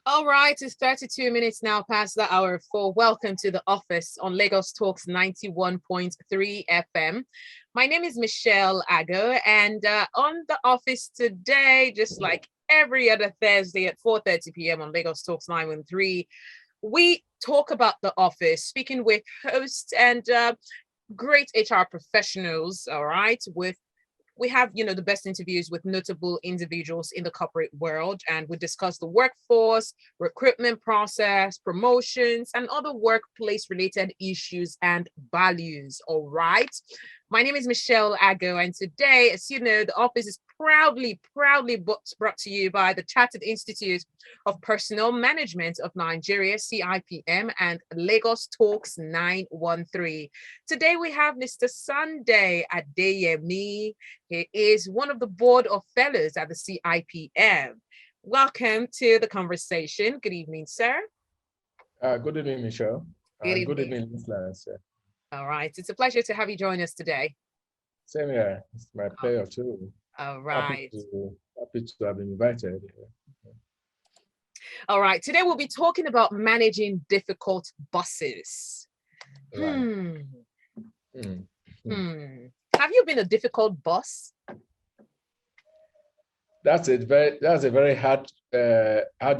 All right, it's 32 minutes now past the hour 4. Welcome to the office on Lagos Talks 91.3 FM. My name is Michelle Ago, and on the office today, just like every other Thursday at 4:30 p.m. on Lagos Talks 913, we talk about the office, speaking with hosts and great HR professionals, all right, we have, the best interviews with notable individuals in the corporate world, and we discuss the workforce, recruitment process, promotions, and other workplace related issues and values. All right. My name is Michelle Ago, and today, as you know, the office is proudly brought to you by the Chartered Institute of Personnel Management of Nigeria, CIPM, and Lagos Talks 913. Today we have Mr. Sunday Adeyemi. He is one of the board of fellows at the CIPM. Welcome to the conversation. Good evening, sir. Good evening, Michelle. Good evening, listeners. All right. It's a pleasure to have you join us today. Same here. It's my pleasure too. All right. Happy to have been invited. All right. Today we'll be talking about managing difficult bosses. Right. Have you been a difficult boss? That's a very hard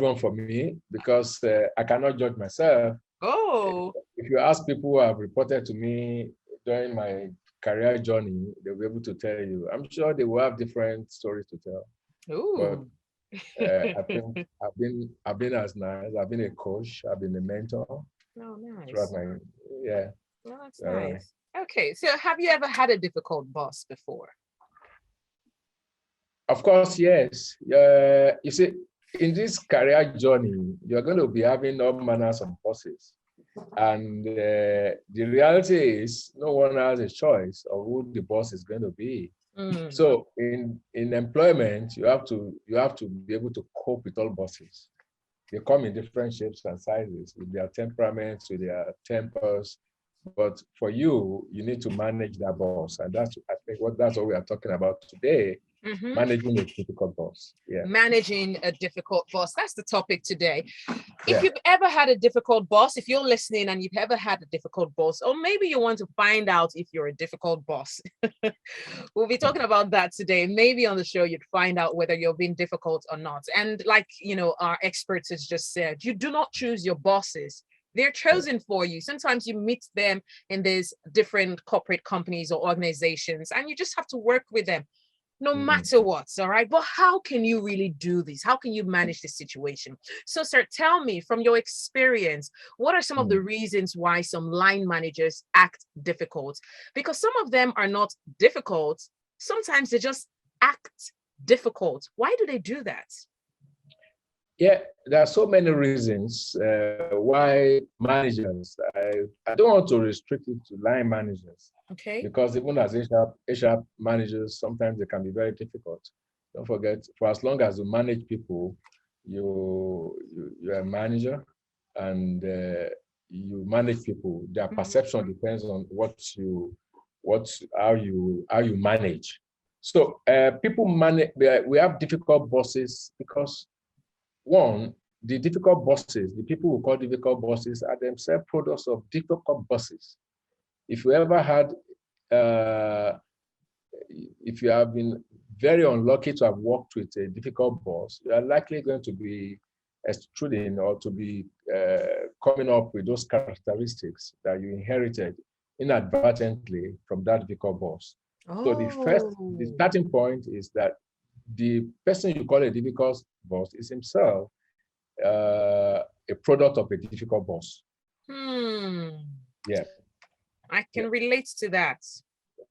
one for me because I cannot judge myself. Oh. If you ask people who have reported to me during my career journey, they'll be able to tell you. I'm sure they will have different stories to tell. Ooh. But I think I've been as nice. I've been a coach. I've been a mentor. Oh, nice. Yeah. Well, that's nice. Okay, so have you ever had a difficult boss before? Of course, yes. You see, in this career journey, you're going to be having all manners of bosses. And the reality is no one has a choice of who the boss is going to be. So in employment, you have to be able to cope with all bosses. They come in different shapes and sizes with their temperaments, with their tempers. But for you, you need to manage that boss. And that's what we are talking about today. Managing a difficult boss. Yeah. Managing a difficult boss. That's the topic today. If you've ever had a difficult boss, if you're listening and you've ever had a difficult boss, or maybe you want to find out if you're a difficult boss, we'll be talking about that today. Maybe on the show, you'd find out whether you're being difficult or not. And like, our experts has just said, you do not choose your bosses. They're chosen for you. Sometimes you meet them in these different corporate companies or organizations, and you just have to work with them no matter what, all right? But how can you really do this? How can you manage the situation? So, sir, tell me from your experience, what are some of the reasons why some line managers act difficult? Because some of them are not difficult. Sometimes they just act difficult. Why do they do that? Yeah, there are so many reasons why managers, I don't want to restrict it to line managers. Okay. Because even as HR managers, sometimes they can be very difficult. Don't forget, for as long as you manage people, you're a manager and you manage people. Their perception depends on how you manage. So people manage, we have difficult bosses because one, the difficult bosses, the people who call difficult bosses are themselves products of difficult bosses. If you ever had, if you have been very unlucky to have worked with a difficult boss, you are likely going to be extruding or to be coming up with those characteristics that you inherited inadvertently from that difficult boss. So the starting point is that the person you call a difficult boss is himself a product of a difficult boss. Yeah. I can relate to that.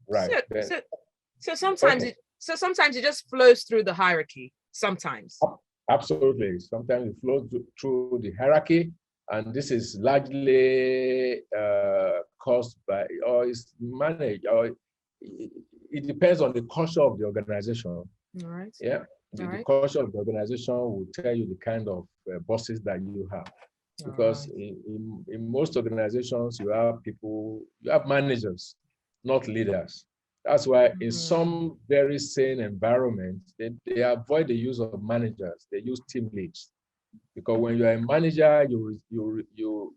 Right. So sometimes it just flows through the hierarchy. Sometimes. Absolutely. Sometimes it flows through the hierarchy, and this is largely caused by, or is managed, or it depends on the culture of the organization. All right. Yeah. The culture of the organization will tell you the kind of bosses that you have. Because in most organizations, you have managers, not leaders. That's why in some very sane environments, they avoid the use of managers. They use team leads. Because when you're a manager, you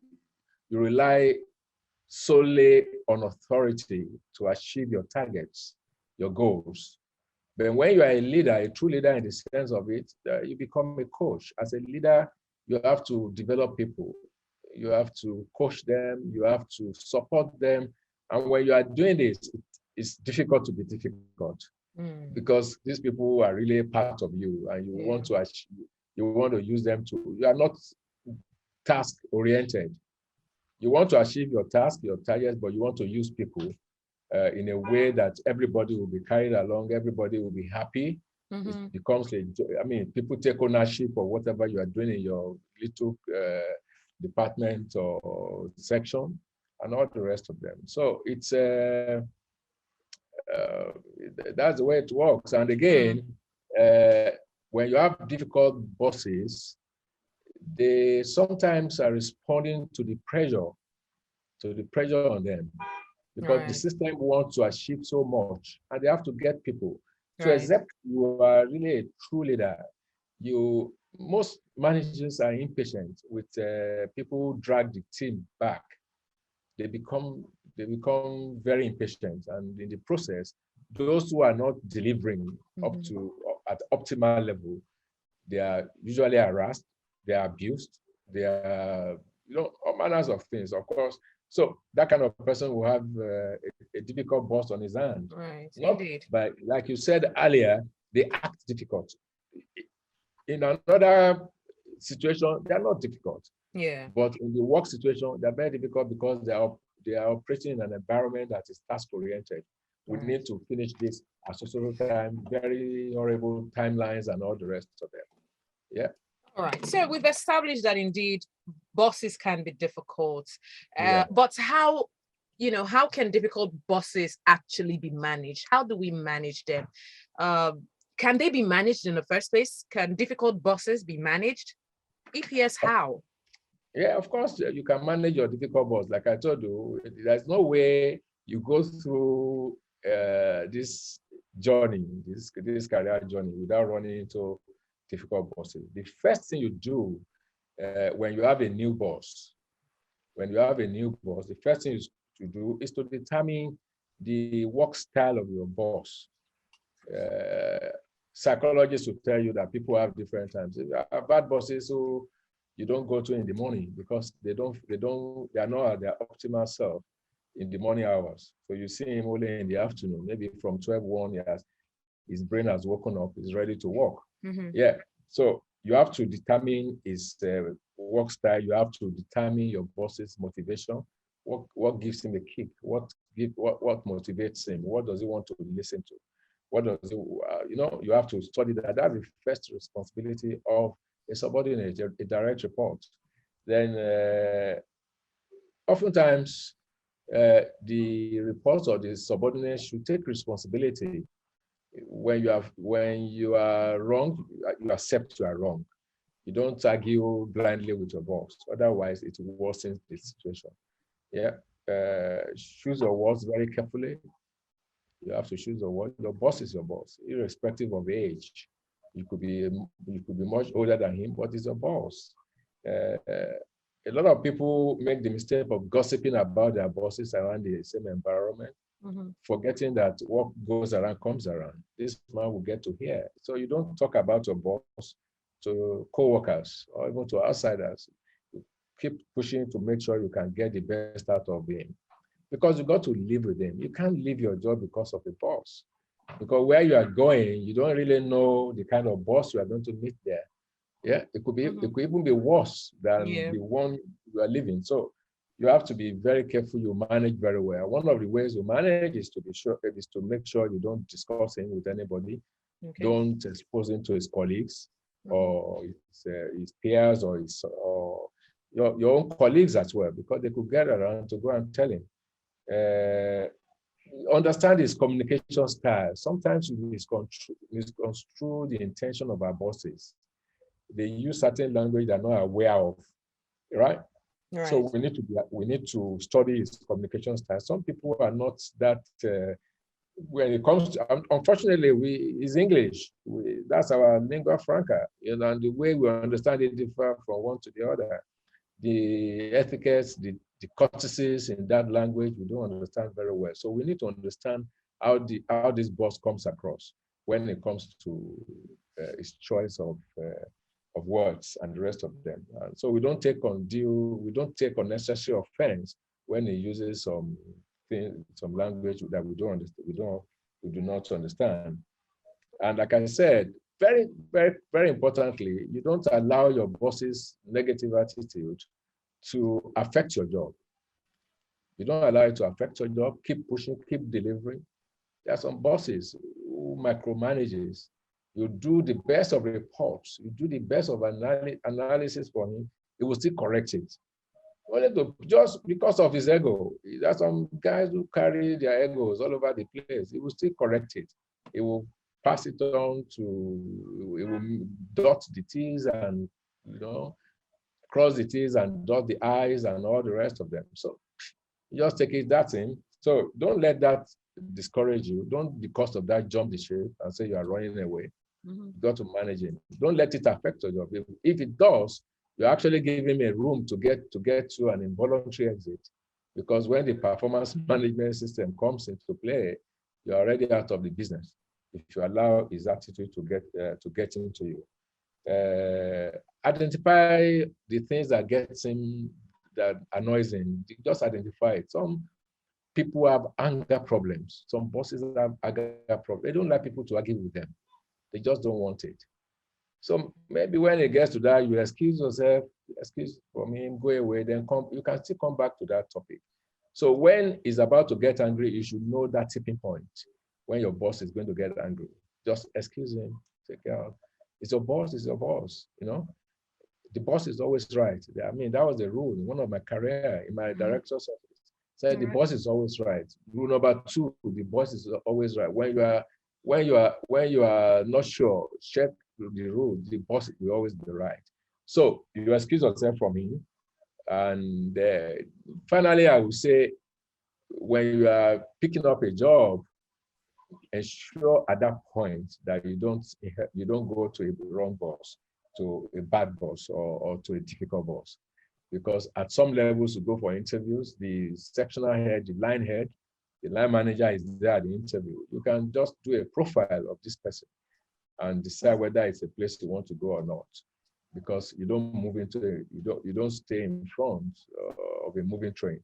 rely solely on authority to achieve your targets, your goals. But when you are a leader, a true leader in the sense of it, you become a coach. As a leader, you have to develop people. You have to coach them. You have to support them. And when you are doing this, it's difficult to be difficult because these people are really part of you, and you want to achieve, you want to use them to. You are not task oriented. You want to achieve your task, your targets, but you want to use people in a way that everybody will be carried along, everybody will be happy. It becomes people take ownership of whatever you are doing in your little department or section, and all the rest of them. So it's that's the way it works. And again, when you have difficult bosses, they sometimes are responding to the pressure on them, because the system wants to achieve so much, and they have to get people. So except you are really a true leader, most managers are impatient with people who drag the team back. They become very impatient, and in the process, those who are not delivering up to at optimal level, they are usually harassed, they are abused, they are all manners of things, of course. So that kind of person will have a difficult boss on his hand. Right, indeed. But like you said earlier, they act difficult. In another situation, they are not difficult. Yeah. But in the work situation, they're very difficult because they are operating in an environment that is task-oriented. We need to finish this at social time, very horrible timelines and all the rest of them. Yeah. All right. So we've established that indeed bosses can be difficult, but how can difficult bosses actually be managed? How do we manage them? Can they be managed in the first place? Can difficult bosses be managed? If yes, how? Yeah, of course, you can manage your difficult boss. Like I told you, there's no way you go through this journey, this career journey, without running into difficult bosses. The first thing you do when you have a new boss, the first thing to do is to determine the work style of your boss. Psychologists will tell you that people have different times. There are bad bosses who you don't go to in the morning because they are not at their optimal self in the morning hours. So you see him only in the afternoon, maybe from 12:01, his brain has woken up, he's ready to work. Yeah. So you have to determine his work style. You have to determine your boss's motivation. What gives him a kick? What motivates him? What does he want to listen to? What does he, you have to study that. That's the first responsibility of a subordinate, a direct report. Then oftentimes the reports or the subordinates should take responsibility. When you are wrong, you accept you are wrong. You don't argue blindly with your boss. Otherwise, it worsens the situation. Yeah. Choose your words very carefully. You have to choose your words. Your boss is your boss, irrespective of age. You could be much older than him, but he's your boss. A lot of people make the mistake of gossiping about their bosses around the same environment, forgetting that what goes around comes around. This man will get to hear. So you don't talk about your boss to co-workers or even to outsiders. You keep pushing to make sure you can get the best out of him, because you got to live with him. You can't leave your job because of a boss, because where you are going, you don't really know the kind of boss you are going to meet there. Yeah, it could even be worse than the one you are living. So you have to be very careful. You manage very well. One of the ways you manage is to make sure you don't discuss him with anybody. Don't expose him to his colleagues or his peers or your own colleagues as well, because they could get around to go and tell him. Understand his communication style. Sometimes we misconstrue the intention of our bosses. They use certain language they're not aware of, right? So we need to study his communication style. Some people are not that when it comes to, unfortunately, is English. That's our lingua franca, and the way we understand it differ from one to the other. The etiquettes, the courtesies in that language, we don't understand very well. So we need to understand how this boss comes across when it comes to his choice of words and the rest of them. And so we don't take unnecessary offense when he uses some language that we don't understand, we do not understand. And like I said, very, very, very importantly, you don't allow your boss's negative attitude to affect your job. You don't allow it to affect your job. Keep pushing, keep delivering. There are some bosses who micromanages. You do the best of reports, you do the best of analysis for him, he will still correct it. Only to, just because of his ego. There are some guys who carry their egos all over the place. He will still correct it. He will pass it on to, he will dot the T's and, cross the T's and dot the I's and all the rest of them. So just take it, that's him. So don't let that discourage you. Don't, because of that, jump the ship and say you are running away. You got to manage it. Don't let it affect your job. If it does, you actually give him a room to get to an involuntary exit. Because when the performance management system comes into play, you're already out of the business if you allow his attitude to get into you. Identify the things that gets him, that annoys him. Just identify it. Some people have anger problems. Some bosses have anger problems. They don't like people to argue with them. They just don't want it. So maybe when it gets to that, you excuse yourself, excuse from him, go away, then you can still come back to that topic. So when he's about to get angry, you should know that tipping point when your boss is going to get angry. Just excuse him, take care of. It's your boss, it's your boss, The boss is always right. I mean, that was the rule in one of my career in my director's office. Said the boss is always right. Rule number 2, the boss is always right. When you are not sure, check the rule. The boss will always be right. So you excuse yourself from him. And finally, I would say, when you are picking up a job, ensure at that point that you don't go to a wrong boss, to a bad boss, or to a difficult boss. Because at some levels, you go for interviews, the sectional head, the line manager is there at the interview. You can just do a profile of this person and decide whether it's a place you want to go or not. Because you don't move into you don't stay in front of a moving train.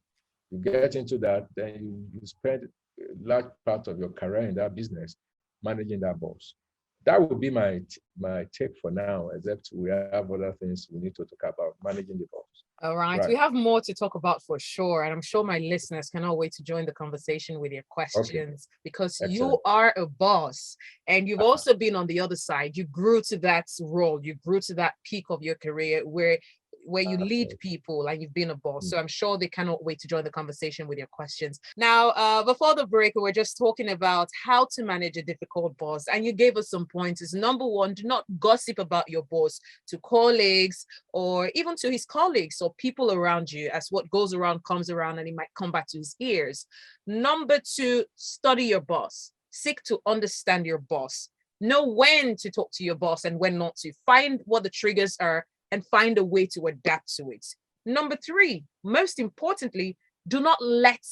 You get into that, then you spend a large part of your career in that business managing that boss. That would be my take for now, except we have other things we need to talk about, managing the boss. All right. We have more to talk about for sure. And I'm sure my listeners cannot wait to join the conversation with your questions, because excellent. You are a boss and you've also been on the other side. You grew to that role. You grew to that peak of your career where you lead people and you've been a boss. So I'm sure they cannot wait to join the conversation with your questions. Now, before the break, we were just talking about how to manage a difficult boss. And you gave us some pointers. Number 1, do not gossip about your boss to colleagues or even to his colleagues or people around you, as what goes around comes around and it might come back to his ears. Number 2, study your boss. Seek to understand your boss. Know when to talk to your boss and when not to. Find what the triggers are and find a way to adapt to it. Number 3, most importantly, do not let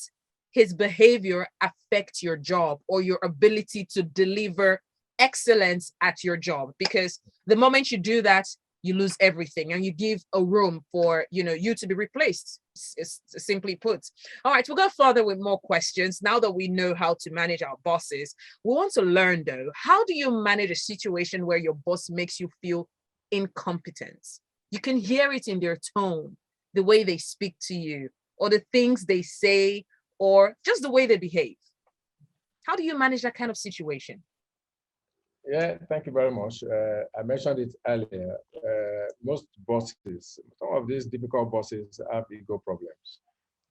his behavior affect your job or your ability to deliver excellence at your job. Because the moment you do that, you lose everything and you give a room for you to be replaced. It's simply put. All right, we'll go further with more questions. Now that we know how to manage our bosses, we want to learn though, how do you manage a situation where your boss makes you feel incompetent? You can hear it in their tone, the way they speak to you, or the things they say, or just the way they behave. How do you manage that kind of situation? Yeah, thank you very much. I mentioned it earlier. Most bosses, some of these difficult bosses have ego problems.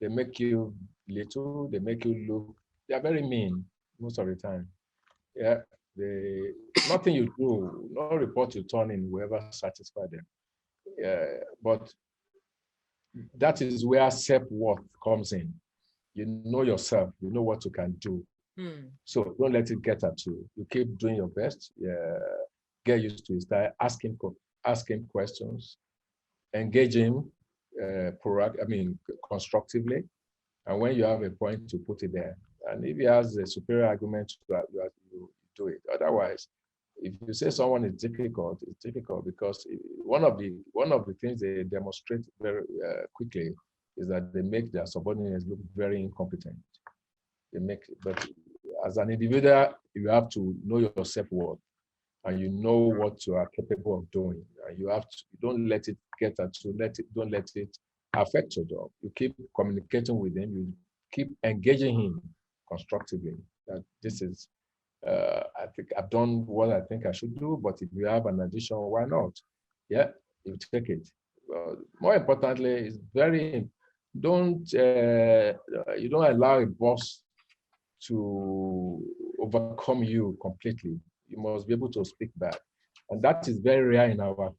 They make you little, they make you look, they are very mean most of the time. Yeah, nothing you do, no report you turn in will ever satisfy them. But that is where self-worth comes in. You know yourself, you know what you can do. So don't let it get at you. You keep doing your best. Get used to it. Start asking questions, engaging, constructively. And when you have a point, to put it there. And if he has a superior argument, you do it. Otherwise, if you say someone is difficult, it's difficult because one of the things they demonstrate very quickly is that they make their subordinates look very incompetent. But as an individual, you have to know your self-worth and you know what you are capable of doing. And you don't let it get at you. Don't let it affect your job. You keep communicating with him. You keep engaging him constructively. That this is, I think I've done what I think I should do. But if you have an addition, why not? Yeah, you take it. More importantly, it's you don't allow a boss to overcome you completely. You must be able to speak back, and that is very rare in our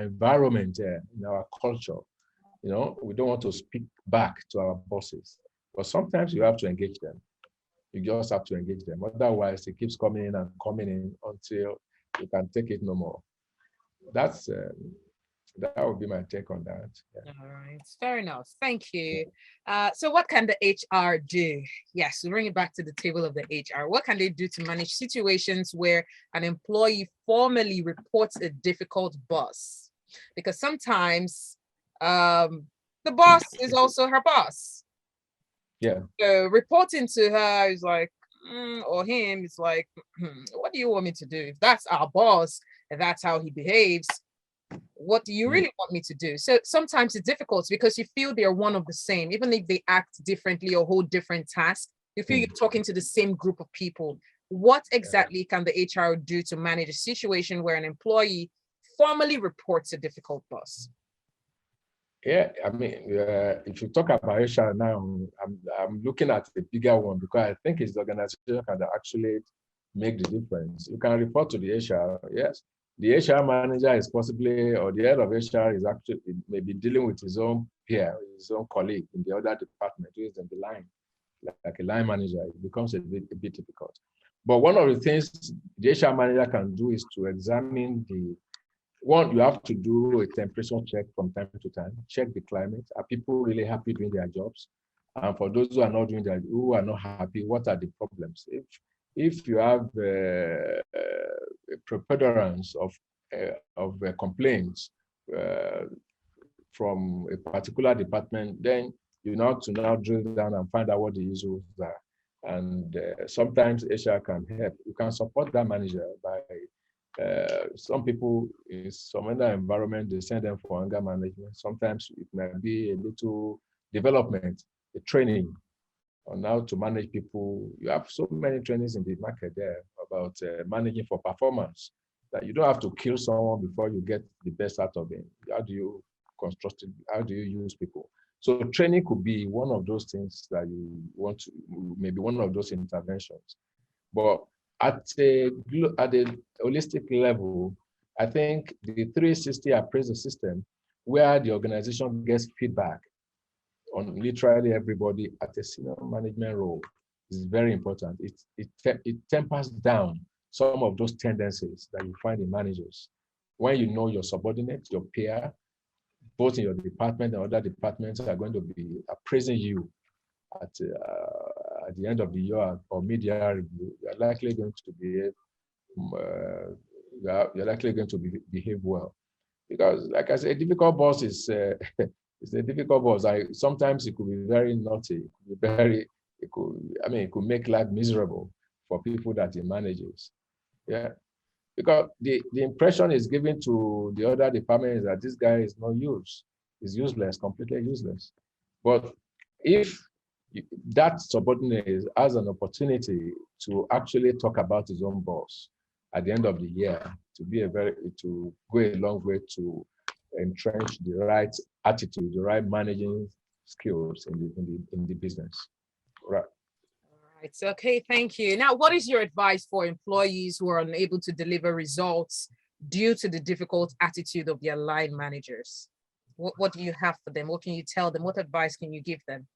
environment, in our culture. We don't want to speak back to our bosses, but sometimes you have to engage them. You just have to engage them. Otherwise, it keeps coming in and coming in until you can take it no more. That would be my take on that. Yeah. All right, fair enough. Thank you. So what can the HR do? Yes, we bring it back to the table of the HR. What can they do to manage situations where an employee formally reports a difficult boss? Because sometimes the boss is also her boss. Yeah. So reporting to her is like, or him is like, what do you want me to do? If that's our boss and that's how he behaves, what do you really want me to do? So sometimes it's difficult because you feel they're one of the same, even if they act differently or hold different tasks. You feel you're talking to the same group of people. What exactly can the HR do to manage a situation where an employee formally reports a difficult boss? Yeah, I mean, if you talk about HR now, I'm looking at the bigger one because I think it's the organization that actually make the difference. You can report to the HR, yes. The HR manager is possibly, or the head of HR is actually maybe dealing with his own peer, his own colleague in the other department who is in the line, like a line manager. It becomes a bit difficult. But one of the things the HR manager can do is to examine you have to do a temperature check from time to time, check the climate. Are people really happy doing their jobs? And for those who are not happy, what are the problems? If you have a preponderance of complaints from a particular department, then you have to now drill down and find out what the issues are. And sometimes HR can help. You can support that manager by some people in some other environment, they send them for anger management. Sometimes it might be a little development, a training on how to manage people. You have so many trainings in the market there about managing for performance, that you don't have to kill someone before you get the best out of them. How do you construct it? How do you use people? So training could be one of those things that you want to, maybe one of those interventions. But at a holistic level, I think the 360 appraisal system, where the organization gets feedback on literally everybody at a senior management role, is very important. It tempers down some of those tendencies that you find in managers. When you know your subordinate, your peer, both in your department and other departments are going to be appraising you at the end of the year or mid-year review, you're likely going to behave well. Because, like I said, a difficult boss is it's a difficult boss. Sometimes it could be very naughty. It could make life miserable for people that he manages. Yeah, because the impression is given to the other department is that this guy is no use. He's useless, completely useless. But if that subordinate has an opportunity to actually talk about his own boss at the end of the year, to go a long way to entrench the right attitude, the right managing skills in the business. Right. Right. Okay, thank you. Now, what is your advice for employees who are unable to deliver results due to the difficult attitude of their line managers? What do you have for them? What can you tell them? What advice can you give them?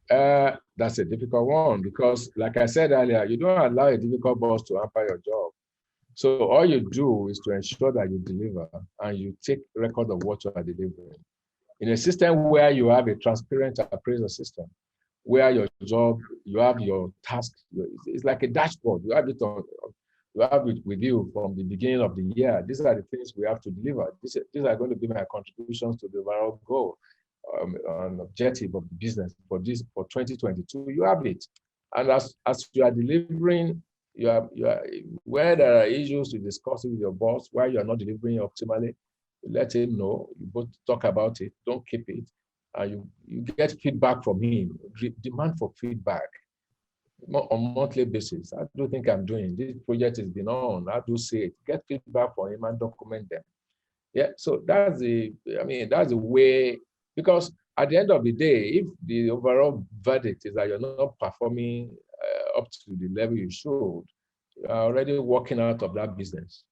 That's a difficult one because, like I said earlier, you don't allow a difficult boss to hamper your job. So all you do is to ensure that you deliver and you take record of what you are delivering. In a system where you have a transparent appraisal system, where your job, you have your task, it's like a dashboard. You have it on, you have it with you from the beginning of the year. These are the things we have to deliver. These are going to be my contributions to the overall goal and objective of the business for 2022. You have it, and as you are delivering, you are where there are issues to discuss with your boss, where you are not delivering optimally, let him know. You both talk about it. Don't keep it. You get feedback from him. Demand for feedback on monthly basis. I do think I'm doing this project has been on. I do say it. Get feedback from him and document them. Yeah. So that's the way, because at the end of the day, if the overall verdict is that you're not performing up to the level you should, you are already walking out of that business.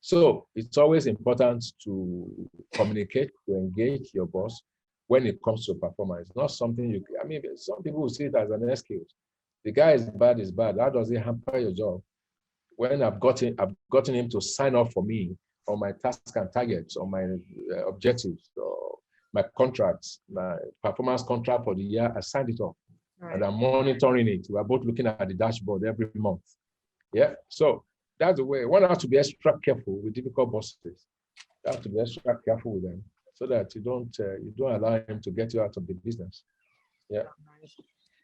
So it's always important to communicate, to engage your boss when it comes to performance. It's not something some people will see it as an excuse. The guy is bad. How does it hamper your job? When I've gotten him to sign up for me on my tasks and targets, on my objectives, or my contracts, my performance contract for the year, I signed it off. Right. And I'm monitoring it. We are both looking at the dashboard every month. Yeah. So that's the way. One has to be extra careful with difficult bosses. You have to be extra careful with them so that you don't allow him to get you out of the business. Yeah.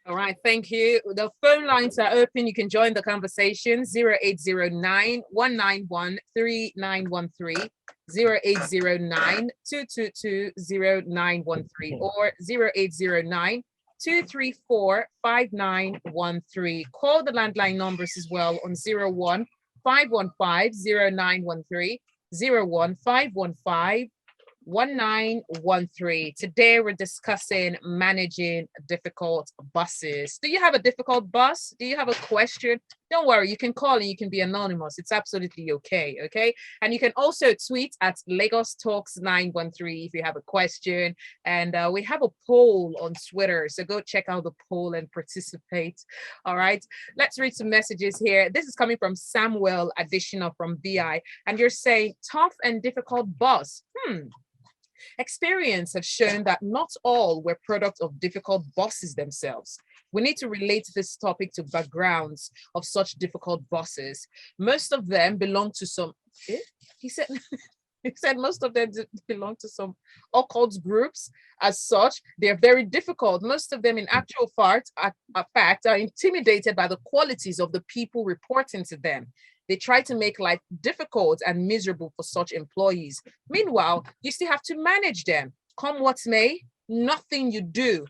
All right, thank you. The phone lines are open. You can join the conversation. 0809-191-3913, 0809-222-0913, or 0809-234-5913. Call the landline numbers as well on 01-515-0913, 01-515-1913. Today we're discussing managing difficult bosses. Do you have a difficult boss? Do you have a question? Don't worry, you can call and you can be anonymous. It's absolutely okay. And you can also tweet at Lagos Talks 913 if you have a question. And we have a poll on Twitter, so go check out the poll and participate. All right, let's read some messages here. This is coming from Samuel Additional from BI, and you're saying tough and difficult boss. Experience have shown that not all were products of difficult bosses themselves. We need to relate this topic to backgrounds of such difficult bosses. Most of them belong to some, he said most of them belong to some occult groups. As such, they're very difficult. Most of them in actual fact are intimidated by the qualities of the people reporting to them. They try to make life difficult and miserable for such employees. Meanwhile, you still have to manage them. Come what may, nothing you do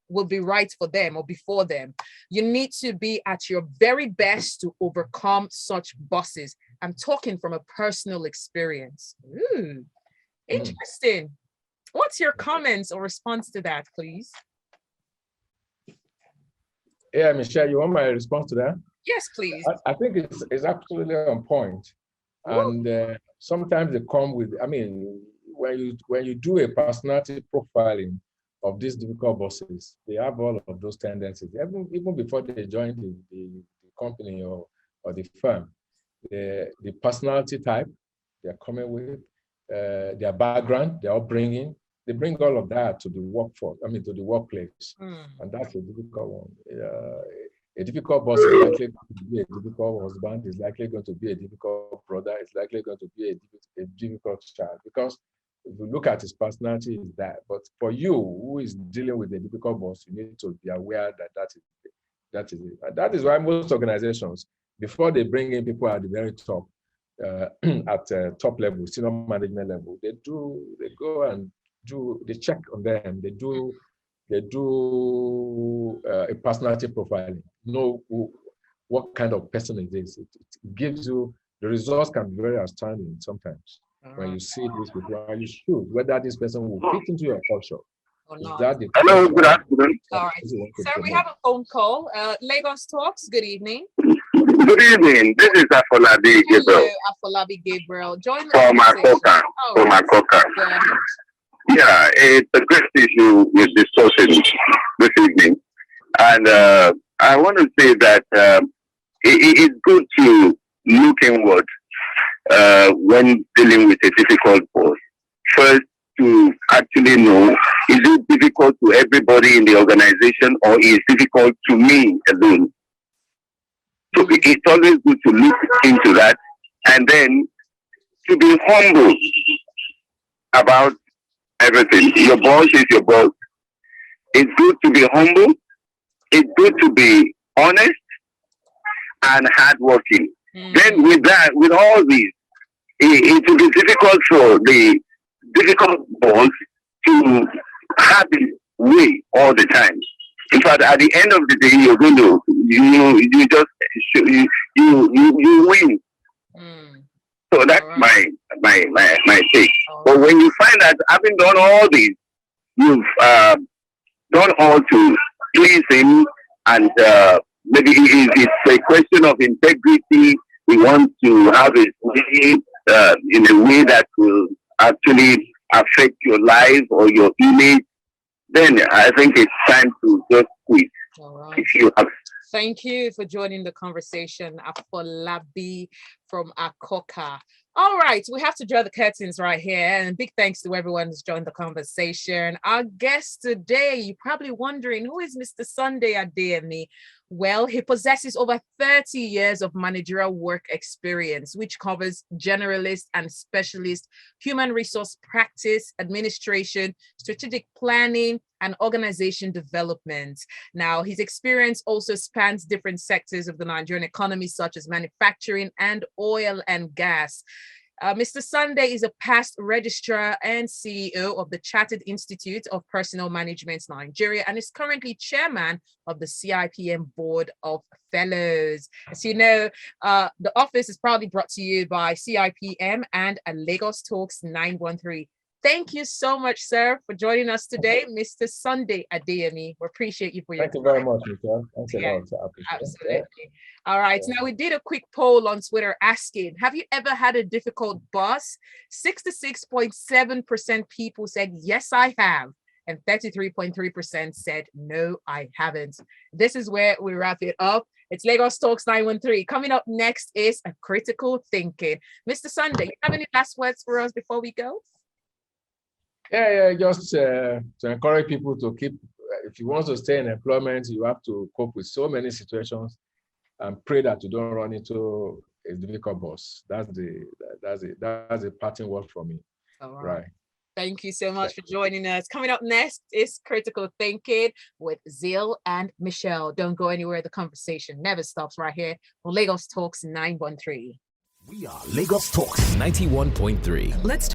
will be right for them or before them. You need to be at your very best to overcome such bosses. I'm talking from a personal experience. Interesting. What's your comments or response to that, please? Yeah, Michelle, you want my response to that? Yes, please. I think it's absolutely on point. And sometimes they come with, when you do a personality profiling of these difficult bosses, they have all of those tendencies. Even before they join the company or the firm, the personality type they're coming with, their background, their upbringing, they bring all of that to the to the workplace. And that's a difficult one. A difficult boss is likely going to be a difficult husband, is likely going to be a difficult brother, is likely going to be a difficult child, because if you look at his personality, is that. But for you, who is dealing with a difficult boss, you need to be aware that is it. And that is why most organizations, before they bring in people at the very top, at top level, senior management level, they check on them, they do a personality profiling, know what kind of person it is. It gives you, the results can be very outstanding sometimes. When you see this before, you should, whether this person will fit into your culture. Hello, good afternoon. All right. Sir, we have a phone call. Lagos Talks, good evening. Good evening. This is Afolabi Gabriel. Afolabi Gabriel. Join the for my coca. Yeah, it's a great issue we're discussing this evening. And I want to say that it's good to look inward when dealing with a difficult boss. First, to actually know, is it difficult to everybody in the organization or is it difficult to me alone? So it's always good to look into that and then to be humble about everything. Your boss is your boss. It's good to be humble. It's good to be honest and hardworking. Then with that, with all these, it will be difficult for the difficult boss to have his way all the time. In fact, at the end of the day, you're going to you win. So that's my take. But when you find that having done all these, you've done all to please him, and maybe it's a question of integrity. We want to have it in a way that will actually affect your life or your image. Then I think it's time to just quit. If you have. Thank you for joining the conversation, Afolabi from Akoka. All right, we have to draw the curtains right here, and big thanks to everyone who's joined the conversation. Our guest today, you're probably wondering, who is Mr. Sunday Adeyemi? Well, he possesses over 30 years of managerial work experience, which covers generalist and specialist human resource practice, administration, strategic planning, and organization development. Now, his experience also spans different sectors of the Nigerian economy, such as manufacturing and oil and gas. Mr. Sunday is a past registrar and CEO of the Chartered Institute of Personnel Management Nigeria and is currently chairman of the CIPM Board of Fellows. As you know, the office is proudly brought to you by CIPM and Lagos Talks 913. Thank you so much, sir, for joining us today, Mr. Sunday Adeyemi. We appreciate you for your time. Thank you very much, Michelle. Thanks a lot. Absolutely. All right. Now, we did a quick poll on Twitter asking, have you ever had a difficult boss? 66.7% people said, yes, I have. And 33.3% said, no, I haven't. This is where we wrap it up. It's Lagos Talks 913. Coming up next is a critical thinking. Mr. Sunday, you have any last words for us before we go? Yeah, just to encourage people to keep, if you want to stay in employment, you have to cope with so many situations and pray that you don't run into a difficult boss. That's a parting word from me. All right. Thank you so much for joining us. Coming up next is Critical Thinking with Zil and Michelle. Don't go anywhere. The conversation never stops right here on Lagos Talks 913. We are Lagos Talks 91.3. Let's